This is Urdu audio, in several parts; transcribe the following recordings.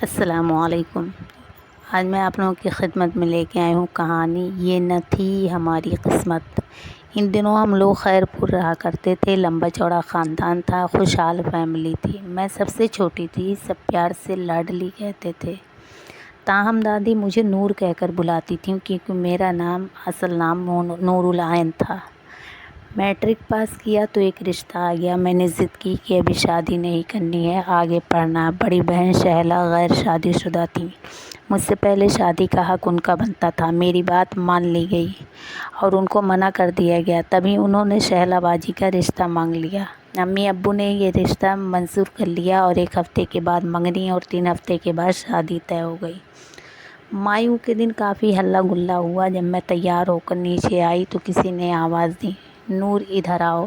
السلام علیکم۔ آج میں آپ لوگوں کی خدمت میں لے کے آئی ہوں کہانی یہ نہ تھی ہماری قسمت۔ ان دنوں ہم لوگ خیر پور رہا کرتے تھے، لمبا چوڑا خاندان تھا، خوشحال فیملی تھی۔ میں سب سے چھوٹی تھی، سب پیار سے لاڈلی کہتے تھے۔ تاہم دادی مجھے نور کہہ کر بلاتی تھیں کیونکہ میرا اصل نام نور العین تھا۔ میٹرک پاس کیا تو ایک رشتہ آ گیا۔ میں نے ضد کی کہ ابھی شادی نہیں کرنی ہے، آگے پڑھنا۔ بڑی بہن شہلا غیر شادی شدہ تھی، مجھ سے پہلے شادی کا حق ان کا بنتا تھا۔ میری بات مان لی گئی اور ان کو منع کر دیا گیا، تبھی انہوں نے شہلا باجی کا رشتہ مانگ لیا۔ امی ابو نے یہ رشتہ منظور کر لیا اور 1 ہفتے کے بعد منگنی اور 3 ہفتے کے بعد شادی طے ہو گئی۔ مایوں کے دن کافی ہلا گلا ہوا۔ جب میں تیار ہو کر نیچے آئی تو کسی نے آواز دی، نور ادھر آؤ۔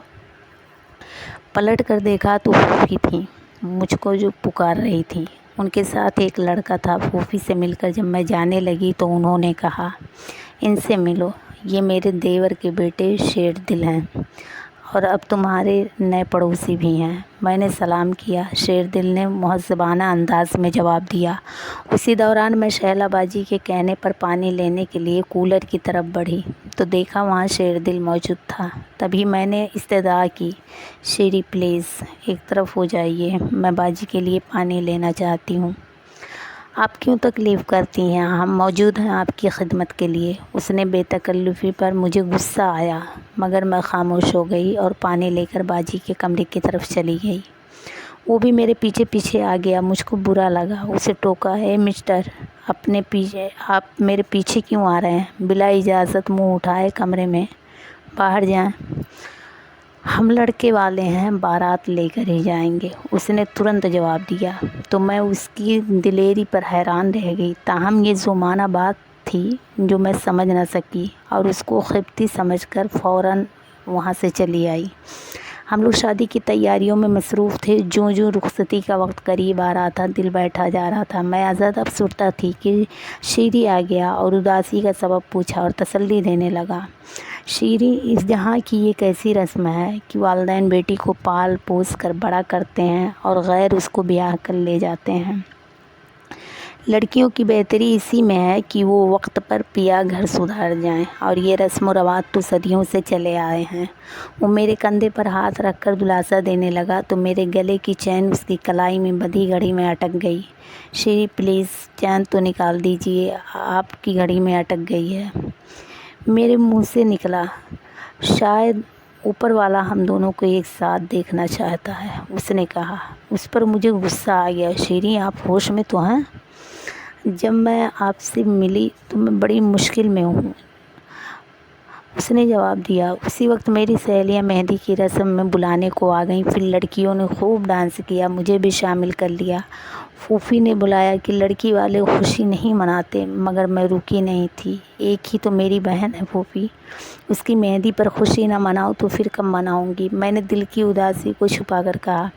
پلٹ کر دیکھا تو پھوپھی تھیں، مجھ کو جو پکار رہی تھی۔ ان کے ساتھ ایک لڑکا تھا۔ پھوپھی سے مل کر جب میں جانے لگی تو انہوں نے کہا، ان سے ملو، یہ میرے دیور کے بیٹے شیر دل ہیں اور اب تمہارے نئے پڑوسی بھی ہیں۔ میں نے سلام کیا۔ شیر دل نے مہذبانہ انداز میں جواب دیا۔ اسی دوران میں شہلا باجی کے کہنے پر پانی لینے کے لیے کولر کی طرف بڑھی تو دیکھا وہاں شیر دل موجود تھا۔ تبھی میں نے استدعا کی، شیری پلیز ایک طرف ہو جائیے، میں باجی کے لیے پانی لینا چاہتی ہوں۔ آپ کیوں تکلیف کرتی ہیں، ہم موجود ہیں آپ کی خدمت کے لیے۔ اس نے بے تکلفی پر مجھے غصہ آیا مگر میں خاموش ہو گئی اور پانی لے کر باجی کے کمرے کی طرف چلی گئی۔ وہ بھی میرے پیچھے پیچھے آ گیا۔ مجھ کو برا لگا، اسے ٹوکا، اے مسٹر، آپ میرے پیچھے کیوں آ رہے ہیں؟ بلا اجازت منہ اٹھائے کمرے میں باہر جائیں، ہم لڑکے والے ہیں، بارات لے کر ہی جائیں گے، اس نے ترنت جواب دیا۔ تو میں اس کی دلیری پر حیران رہ گئی، تاہم یہ ذومعنی بات تھی جو میں سمجھ نہ سکی اور اس کو خبطی سمجھ کر فوراً وہاں سے چلی آئی۔ ہم لوگ شادی کی تیاریوں میں مصروف تھے۔ جوں جوں رخصتی کا وقت قریب آ رہا تھا، دل بیٹھا جا رہا تھا۔ میں ازحد افسردہ تھی کہ شیری آ گیا اور اداسی کا سبب پوچھا اور تسلی دینے لگا۔ شیری، اس جہاں کی یہ کیسی رسم ہے کہ والدین بیٹی کو پال پوس کر بڑا کرتے ہیں اور غیر اس کو بیاہ کر لے جاتے ہیں۔ لڑکیوں کی بہتری اسی میں ہے کہ وہ وقت پر پیا گھر سدھار جائیں، اور یہ رسم و رواج تو صدیوں سے چلے آئے ہیں۔ وہ میرے کندھے پر ہاتھ رکھ کر دلاسا دینے لگا تو میرے گلے کی چین اس کی کلائی میں بندھی گھڑی میں اٹک گئی۔ شیری پلیز چین تو نکال دیجیے، آپ کی گھڑی میں اٹک گئی ہے۔ میرے منہ سے نکلا، شاید اوپر والا ہم دونوں کو ایک ساتھ دیکھنا چاہتا ہے، اس نے کہا۔ اس پر مجھے غصہ آ گیا۔ شیری، آپ ہوش میں تو ہیں؟ جب میں آپ سے ملی تو میں بڑی مشکل میں ہوں، اس نے جواب دیا۔ اسی وقت میری سہیلیاں مہندی کی رسم میں بلانے کو آ گئیں۔ پھر لڑکیوں نے خوب ڈانس کیا، مجھے بھی شامل کر لیا۔ پھوپھی نے بلایا کہ لڑکی والے خوشی نہیں مناتے، مگر میں رکی نہیں تھی۔ ایک ہی تو میری بہن ہے پھوپھی، اس کی مہندی پر خوشی نہ مناؤں تو پھر کب مناؤں گی؟ میں نے دل کی اداسی کو چھپا کر کہا۔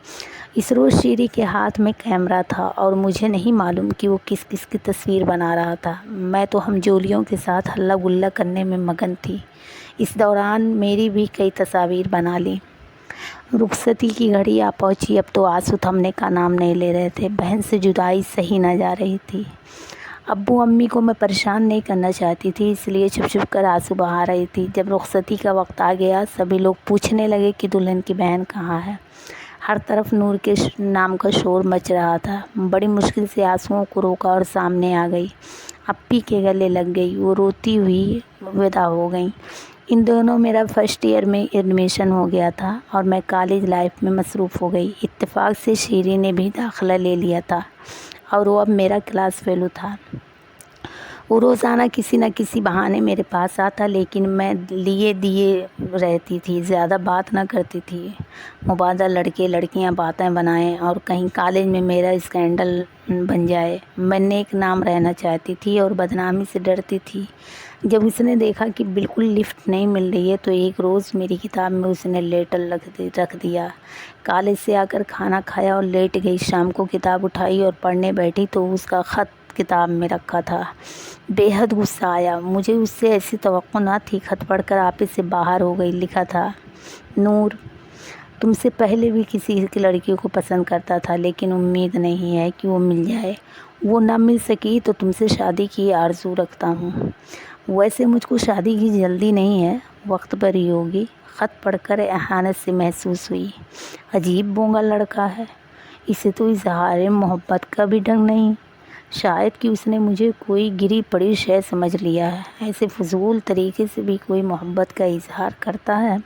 اس روز شیری کے ہاتھ میں کیمرہ تھا اور مجھے نہیں معلوم کہ وہ کس کس کی تصویر بنا رہا تھا۔ میں تو ہم جولیوں کے ساتھ ہلا گلا کرنے میں مگن تھی۔ اس دوران میری بھی کئی تصاویر بنا لیں۔ رخصتی کی گھڑی آ پہنچی۔ اب تو آنسو تھمنے کا نام نہیں لے رہے تھے۔ بہن سے جدائی سہی نہ جا رہی تھی۔ ابو امی کو میں پریشان نہیں کرنا چاہتی تھی، اس لیے چھپ چھپ کر آنسو بہا رہی تھی۔ جب رخصتی کا وقت آ گیا، سبھی لوگ پوچھنے لگے کہ دلہن کی بہن کہاں ہے۔ ہر طرف نور کے نام کا شور مچ رہا تھا۔ بڑی مشکل سے آنسوؤں کو روکا اور سامنے آ گئی۔ اپی کے گلے لگ گئی، وہ روتی ہوئی ودا ہو گئیں۔ ان دونوں میرا فرسٹ ایئر میں ایڈمیشن ہو گیا تھا اور میں کالج لائف میں مصروف ہو گئی۔ اتفاق سے شیری نے بھی داخلہ لے لیا تھا اور وہ اب میرا کلاس فیلو تھا۔ وہ روزانہ کسی نہ کسی بہانے میرے پاس آتا، لیکن میں لیے دیے رہتی تھی، زیادہ بات نہ کرتی تھی۔ مبادا لڑکے لڑکیاں باتیں بنائیں اور کہیں کالج میں میرا اسکینڈل بن جائے۔ میں نیک نام رہنا چاہتی تھی اور بدنامی سے ڈرتی تھی۔ جب اس نے دیکھا کہ بالکل لفٹ نہیں مل رہی ہے تو ایک روز میری کتاب میں اس نے لیٹر رکھ دیا۔ کالج سے آ کر کھانا کھایا اور لیٹ گئی۔ شام کو کتاب اٹھائی اور پڑھنے بیٹھی تو اس کا خط کتاب میں رکھا تھا۔ بے حد غصہ آیا۔ مجھے اس سے ایسی توقع نہ تھی۔ خط پڑھ کر آپے سے باہر ہو گئی۔ لکھا تھا، نور، تم سے پہلے بھی کسی کی لڑکی کو پسند کرتا تھا، لیکن امید نہیں ہے کہ وہ مل جائے۔ وہ نہ مل سکی تو تم سے شادی کی آرزو رکھتا ہوں۔ ویسے مجھ کو شادی کی جلدی نہیں ہے، وقت پر ہی ہوگی۔ خط پڑھ کر احانت سے محسوس ہوئی۔ عجیب بونگا لڑکا ہے، اسے تو اظہار محبت کا بھی ڈھنگ نہیں۔ شاید کہ اس نے مجھے کوئی گری پڑی شے سمجھ لیا ہے۔ ایسے فضول طریقے سے بھی کوئی محبت کا اظہار کرتا ہے۔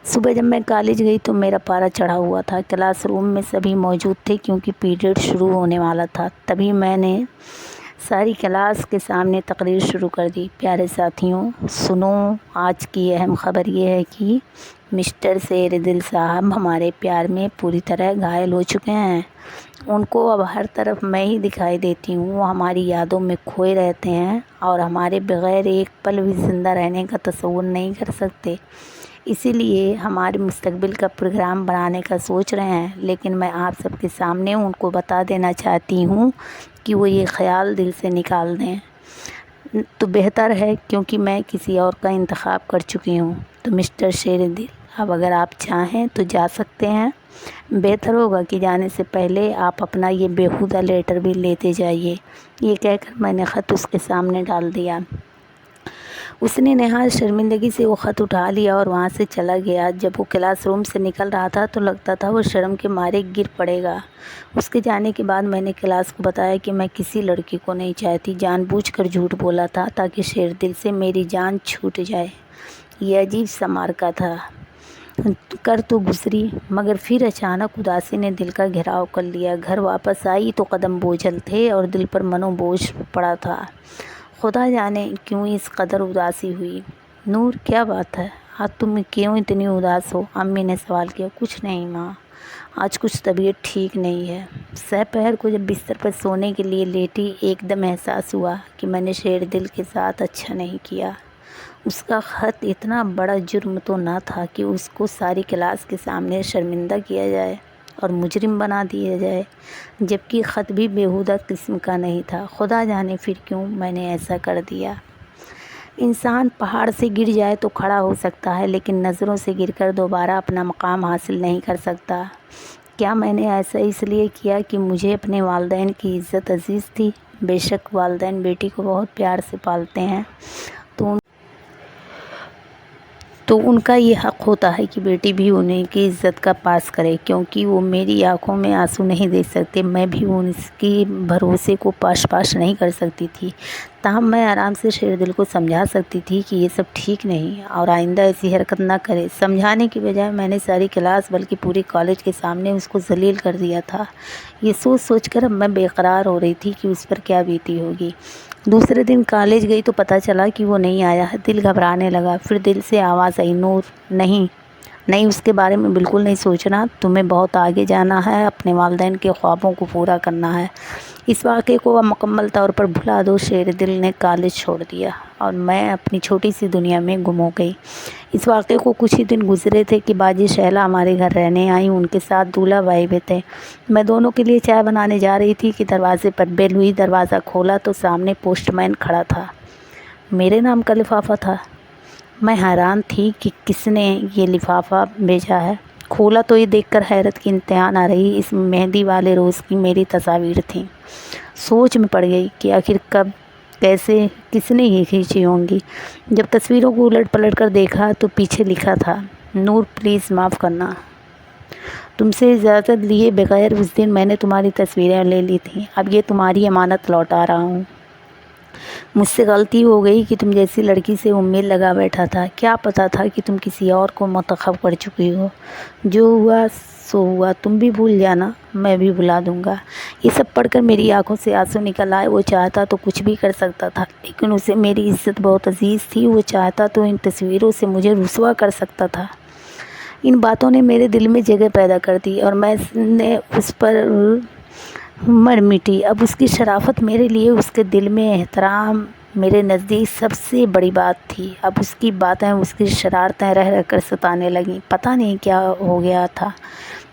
صبح جب میں کالج گئی تو میرا پارا چڑھا ہوا تھا۔ کلاس روم میں سبھی موجود تھے کیونکہ پیریڈ شروع ہونے والا تھا۔ تبھی میں نے ساری کلاس کے سامنے تقریر شروع کر دی۔ پیارے ساتھیوں، سنو، آج کی اہم خبر یہ ہے کہ مسٹر شیر دل صاحب ہمارے پیار میں پوری طرح گھائل ہو چکے ہیں۔ ان کو اب ہر طرف میں ہی دکھائی دیتی ہوں۔ وہ ہماری یادوں میں کھوئے رہتے ہیں اور ہمارے بغیر ایک پل بھی زندہ رہنے کا تصور نہیں کر سکتے۔ اسی لیے ہمارے مستقبل کا پروگرام بنانے کا سوچ رہے ہیں، لیکن میں آپ سب کے سامنے ان کو بتا دینا چاہتی ہوں کہ وہ یہ خیال دل سے نکال دیں تو بہتر ہے، کیونکہ میں کسی اور کا انتخاب کر چکی ہوں۔ تو مسٹر شیر دل، اب اگر آپ چاہیں تو جا سکتے ہیں۔ بہتر ہوگا کہ جانے سے پہلے آپ اپنا یہ بیہودہ لیٹر بھی لیتے جائیے۔ یہ کہہ کر میں نے خط اس کے سامنے ڈال دیا۔ اس نے نہایت شرمندگی سے وہ خط اٹھا لیا اور وہاں سے چلا گیا۔ جب وہ کلاس روم سے نکل رہا تھا تو لگتا تھا وہ شرم کے مارے گر پڑے گا۔ اس کے جانے کے بعد میں نے کلاس کو بتایا کہ میں کسی لڑکی کو نہیں چاہتی، جان بوجھ کر جھوٹ بولا تھا تاکہ شیر دل سے میری جان چھوٹ جائے۔ یہ عجیب سا معرکہ تھا، کر تو گزری، مگر پھر اچانک اداسی نے دل کا گھیراؤ کر لیا۔ گھر واپس آئی تو قدم بوجھل تھے اور دل پر منو بوجھ پڑا تھا۔ خدا جانے کیوں اس قدر اداسی ہوئی۔ نور، کیا بات ہے؟ آج تم کیوں اتنی اداس ہو؟ امی نے سوال کیا۔ کچھ نہیں ماں، آج کچھ طبیعت ٹھیک نہیں ہے۔ سہ پہر کو جب بستر پر سونے کے لیے لیٹی، ایک دم احساس ہوا کہ میں نے شیر دل کے ساتھ اچھا نہیں کیا۔ اس کا خط اتنا بڑا جرم تو نہ تھا کہ اس کو ساری کلاس کے سامنے شرمندہ کیا جائے اور مجرم بنا دیا جائے، جبکہ خط بھی بیہودہ قسم کا نہیں تھا۔ خدا جانے پھر کیوں میں نے ایسا کر دیا۔ انسان پہاڑ سے گر جائے تو کھڑا ہو سکتا ہے، لیکن نظروں سے گر کر دوبارہ اپنا مقام حاصل نہیں کر سکتا۔ کیا میں نے ایسا اس لیے کیا کہ مجھے اپنے والدین کی عزت عزیز تھی؟ بے شک والدین بیٹی کو بہت پیار سے پالتے ہیں، تو ان کا یہ حق ہوتا ہے کہ بیٹی بھی انہیں کی عزت کا پاس کرے۔ کیونکہ وہ میری آنکھوں میں آنسو نہیں دے سکتے، میں بھی ان کی بھروسے کو پاش نہیں کر سکتی تھی۔ تاہم میں آرام سے شیر دل کو سمجھا سکتی تھی کہ یہ سب ٹھیک نہیں اور آئندہ ایسی حرکت نہ کرے۔ سمجھانے کی بجائے میں نے ساری کلاس بلکہ پوری کالج کے سامنے اس کو ذلیل کر دیا تھا۔ یہ سوچ کر اب میں بے قرار ہو رہی تھی کہ اس پر کیا بیتی ہوگی۔ دوسرے دن کالج گئی تو پتہ چلا کہ وہ نہیں آیا ہے۔ دل گھبرانے لگا۔ پھر دل سے آواز آئی، نور، نہیں، اس کے بارے میں بالکل نہیں سوچنا۔ تمہیں بہت آگے جانا ہے، اپنے والدین کے خوابوں کو پورا کرنا ہے۔ اس واقعے کو اب مکمل طور پر بھلا دو۔ شیر دل نے کالج چھوڑ دیا اور میں اپنی چھوٹی سی دنیا میں گم ہو گئی۔ اس واقعے کو کچھ ہی دن گزرے تھے کہ باجی شہلا ہمارے گھر رہنے آئیں۔ ان کے ساتھ دولہا بھائی بھی تھے۔ میں دونوں کے لیے چائے بنانے جا رہی تھی کہ دروازے پر بیل ہوئی۔ دروازہ کھولا تو سامنے پوسٹ مین کھڑا تھا۔ میرے نام کا لفافہ تھا۔ میں حیران تھی کہ کس نے یہ لفافہ بھیجا ہے۔ کھولا تو یہ دیکھ کر حیرت کی انتہا نہ رہی۔ اس میں مہندی والے روز کی میری تصاویر تھیں۔ سوچ میں پڑ گئی کہ آخر کب، کیسے، کس نے یہ کھینچی ہوں گی۔ جب تصویروں کو الٹ پلٹ کر دیکھا تو پیچھے لکھا تھا، نور پلیز معاف کرنا، تم سے اجازت لیے بغیر اس دن میں نے تمہاری تصویریں لے لی تھیں۔ اب یہ تمہاری امانت لوٹا رہا ہوں۔ مجھ سے غلطی ہو گئی کہ تم جیسی لڑکی سے امید لگا بیٹھا تھا۔ کیا پتا تھا کہ تم کسی اور کو منتخب کر چکی ہو۔ جو ہوا سو ہوا، تم بھی بھول جانا، میں بھی بھلا دوں گا۔ یہ سب پڑھ کر میری آنکھوں سے آنسو نکل آئے۔ وہ چاہتا تو کچھ بھی کر سکتا تھا، لیکن اسے میری عزت بہت عزیز تھی۔ وہ چاہتا تو ان تصویروں سے مجھے رسوا کر سکتا تھا۔ ان باتوں نے میرے دل میں جگہ پیدا کر دی اور میں نے اس پر مر مٹی۔ اب اس کی شرافت میرے لیے اس کے دل میں احترام میرے نزدیک سب سے بڑی بات تھی۔ اب اس کی باتیں، اس کی شرارتیں رہ کر ستانے لگیں۔ پتہ نہیں کیا ہو گیا تھا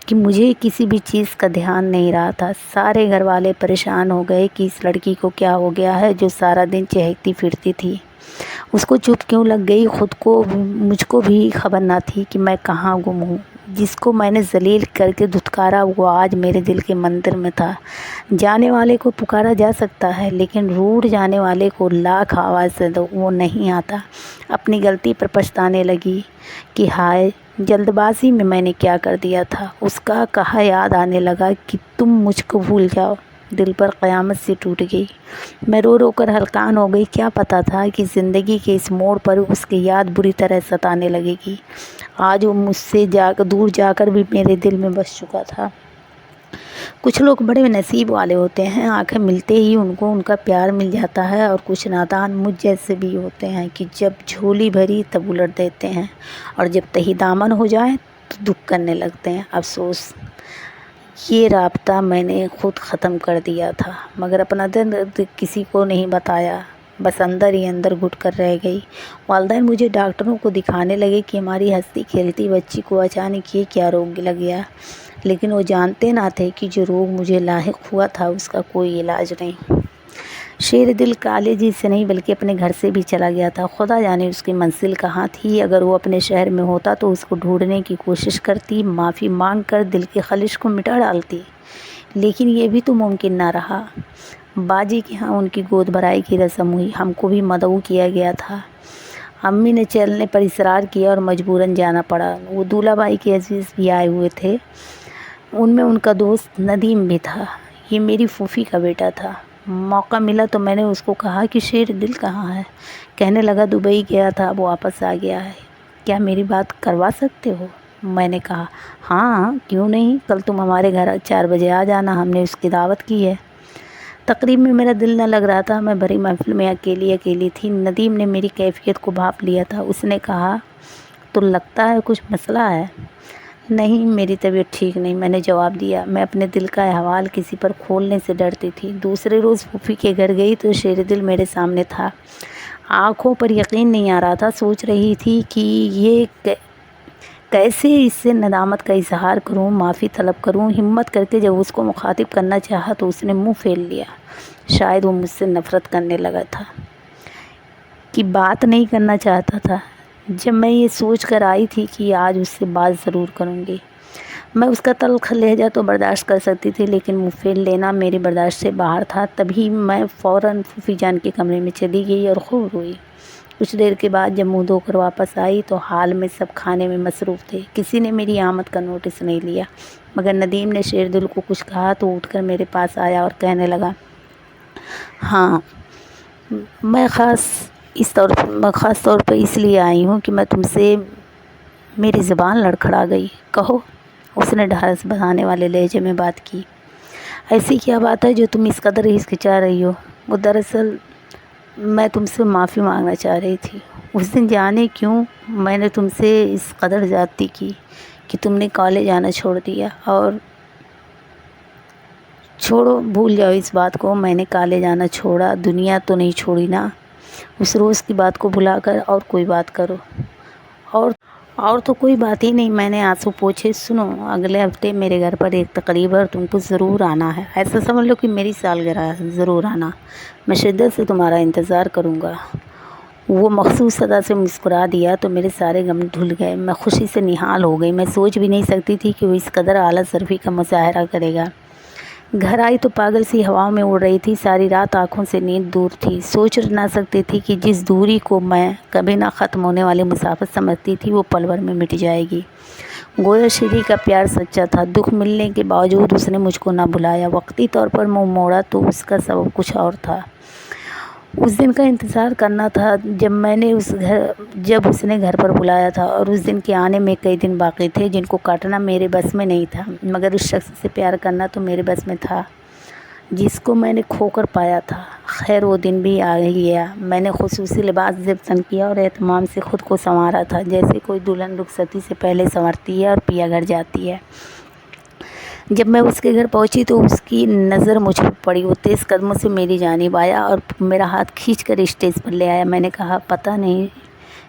کہ مجھے کسی بھی چیز کا دھیان نہیں رہا تھا۔ سارے گھر والے پریشان ہو گئے کہ اس لڑکی کو کیا ہو گیا ہے جو سارا دن چہکتی پھرتی تھی۔ اس کو چوٹ کیوں لگ گئی؟ مجھ کو بھی خبر نہ تھی کہ میں کہاں گم ہوں۔ جس کو میں نے ذلیل کر کے دھتکارا وہ آج میرے دل کے مندر میں تھا۔ جانے والے کو پکارا جا سکتا ہے لیکن روٹھ جانے والے کو لاکھ آواز سے دو وہ نہیں آتا۔ اپنی غلطی پر پچھتانے لگی کہ ہائے جلد بازی میں نے کیا کر دیا تھا۔ اس کا کہا یاد آنے لگا کہ تم مجھ کو بھول جاؤ۔ دل پر قیامت سے ٹوٹ گئی۔ میں رو رو کر ہلکان ہو گئی۔ کیا پتا تھا کہ زندگی کے اس موڑ پر اس کی یاد بری طرح ستانے لگے گی۔ آج وہ مجھ سے دور جا کر بھی میرے دل میں بس چکا تھا۔ کچھ لوگ بڑے نصیب والے ہوتے ہیں، آنکھیں ملتے ہی ان کو ان کا پیار مل جاتا ہے، اور کچھ نادان مجھ جیسے بھی ہوتے ہیں کہ جب جھولی بھری تب الٹ دیتے ہیں، اور جب تہی دامن ہو جائے تو دکھ کرنے لگتے ہیں۔ افسوس یہ رابطہ میں نے خود ختم کر دیا تھا، مگر اپنا درد کسی کو نہیں بتایا، بس اندر ہی اندر گھٹ کر رہ گئی۔ والدین مجھے ڈاکٹروں کو دکھانے لگے کہ ہماری ہنستی کھیلتی بچی کو اچانک یہ کیا روگ لگ گیا، لیکن وہ جانتے نہ تھے کہ جو روگ مجھے لاحق ہوا تھا اس کا کوئی علاج نہیں۔ شیر دل کالج سے نہیں بلکہ اپنے گھر سے بھی چلا گیا تھا۔ خدا جانے اس کی منزل کہاں تھی۔ اگر وہ اپنے شہر میں ہوتا تو اس کو ڈھونڈنے کی کوشش کرتی، معافی مانگ کر دل کی خلش کو مٹا ڈالتی، لیکن یہ بھی تو ممکن نہ رہا۔ باجی کے ہاں ان کی گود بھرائی کی رسم ہوئی، ہم کو بھی مدعو کیا گیا تھا۔ امی نے چلنے پر اصرار کیا اور مجبوراً جانا پڑا۔ وہ دولہا بھائی کے عزیز بھی آئے ہوئے تھے، ان میں ان کا دوست ندیم بھی تھا۔ یہ میری پھوپھی کا بیٹا تھا۔ موقع ملا تو میں نے اس کو کہا کہ شیر دل کہاں ہے؟ کہنے لگا دبئی گیا تھا، اب واپس آ گیا ہے، کیا میری بات کروا سکتے ہو؟ میں نے کہا ہاں کیوں نہیں، کل تم ہمارے گھر 4 بجے آ جانا، ہم نے اس کی دعوت کی ہے۔ تقریب میں میرا دل نہ لگ رہا تھا، میں بھری محفل میں اکیلی تھی۔ ندیم نے میری کیفیت کو بھانپ لیا تھا، اس نے کہا تو لگتا ہے کچھ مسئلہ ہے۔ نہیں میری طبیعت ٹھیک نہیں، میں نے جواب دیا۔ میں اپنے دل کا احوال کسی پر کھولنے سے ڈرتی تھی۔ دوسرے روز پھوپھی کے گھر گئی تو شیر دل میرے سامنے تھا۔ آنکھوں پر یقین نہیں آ رہا تھا، سوچ رہی تھی کہ یہ کیسے اس سے ندامت کا اظہار کروں، معافی طلب کروں۔ ہمت کر کے جب اس کو مخاطب کرنا چاہا تو اس نے منہ پھیر لیا۔ شاید وہ مجھ سے نفرت کرنے لگا تھا کہ بات نہیں کرنا چاہتا تھا۔ جب میں یہ سوچ کر آئی تھی کہ آج اس سے بات ضرور کروں گی۔ میں اس کا تلخ لہجہ تو برداشت کر سکتی تھی، لیکن منہ پھیر لینا میری برداشت سے باہر تھا۔ تبھی میں فوراً پھوپھی جان کے کمرے میں چلی گئی اور خوب روئی۔ کچھ دیر کے بعد جب منہ دھو کر واپس آئی تو حال میں سب کھانے میں مصروف تھے، کسی نے میری آمد کا نوٹس نہیں لیا، مگر ندیم نے شیر دل کو کچھ کہا تو اٹھ کر میرے پاس آیا اور کہنے لگا ہاں میں خاص طور پر اس لیے آئی ہوں کہ میں تم سے میری زبان لڑکھڑا گئی۔ کہو، اس نے ڈھارس بڑھانے والے لہجے میں بات کی۔ ایسی کیا بات ہے جو تم اس قدر ہچکچا رہی ہو؟ وہ دراصل میں تم سے معافی مانگنا چاہ رہی تھی۔ اس دن جانے کیوں میں نے تم سے اس قدر زیادتی کی کہ تم نے کالج آنا چھوڑ دیا، اور چھوڑو بھول جاؤ اس بات کو، میں نے کالج آنا چھوڑا، دنیا تو نہیں چھوڑی نا۔ اس روز کی بات کو بھلا کر اور کوئی بات کرو، اور تو کوئی بات ہی نہیں۔ میں نے آنسو پوچھے۔ سنو، اگلے ہفتے میرے گھر پر ایک تقریب ہے اور تم کو ضرور آنا ہے، ایسا سمجھ لو کہ میری سالگرہ ہے، ضرور آنا، میں شدت سے تمہارا انتظار کروں گا۔ وہ مخصوص صدا سے مسکرا دیا تو میرے سارے غم دھل گئے، میں خوشی سے نہال ہو گئی۔ میں سوچ بھی نہیں سکتی تھی کہ وہ اس قدر اعلیٰ ظرفی کا مظاہرہ کرے گا۔ گھر آئی تو پاگل سی ہواؤں میں اڑ رہی تھی، ساری رات آنکھوں سے نیند دور تھی۔ سوچ نہ سکتی تھی کہ جس دوری کو میں کبھی نہ ختم ہونے والی مسافت سمجھتی تھی وہ پل بھر میں مٹ جائے گی۔ گویا شیری کا پیار سچا تھا، دکھ ملنے کے باوجود اس نے مجھ کو نہ بھلایا، وقتی طور پر منہ موڑا تو اس کا سبب کچھ اور تھا۔ اس دن کا انتظار کرنا تھا جب اس نے گھر پر بلایا تھا، اور اس دن کے آنے میں کئی دن باقی تھے جن کو کاٹنا میرے بس میں نہیں تھا، مگر اس شخص سے پیار کرنا تو میرے بس میں تھا جس کو میں نے کھو کر پایا تھا۔ خیر وہ دن بھی آ گیا۔ میں نے خصوصی لباس زیب تن کیا اور اہتمام سے خود کو سنوارا تھا، جیسے کوئی دلہن رخصتی سے پہلے سنورتی ہے اور پیا گھر جاتی ہے۔ جب میں اس کے گھر پہنچی تو اس کی نظر مجھ پر پڑی۔ وہ تیز قدموں سے میری جانب آیا اور میرا ہاتھ کھینچ کر اسٹیج پر لے آیا۔ میں نے کہا پتہ نہیں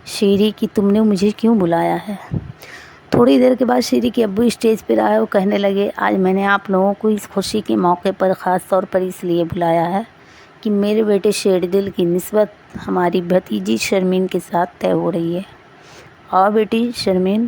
شیری کہ تم نے مجھے کیوں بلایا ہے۔ تھوڑی دیر کے بعد شیری کے ابو اسٹیج پر آئے اور کہنے لگے آج میں نے آپ لوگوں کو اس خوشی کے موقع پر خاص طور پر اس لیے بلایا ہے کہ میرے بیٹے شیر دل کی نسبت ہماری بھتیجی شرمین کے ساتھ طے ہو رہی ہے۔ اور بیٹی شرمین،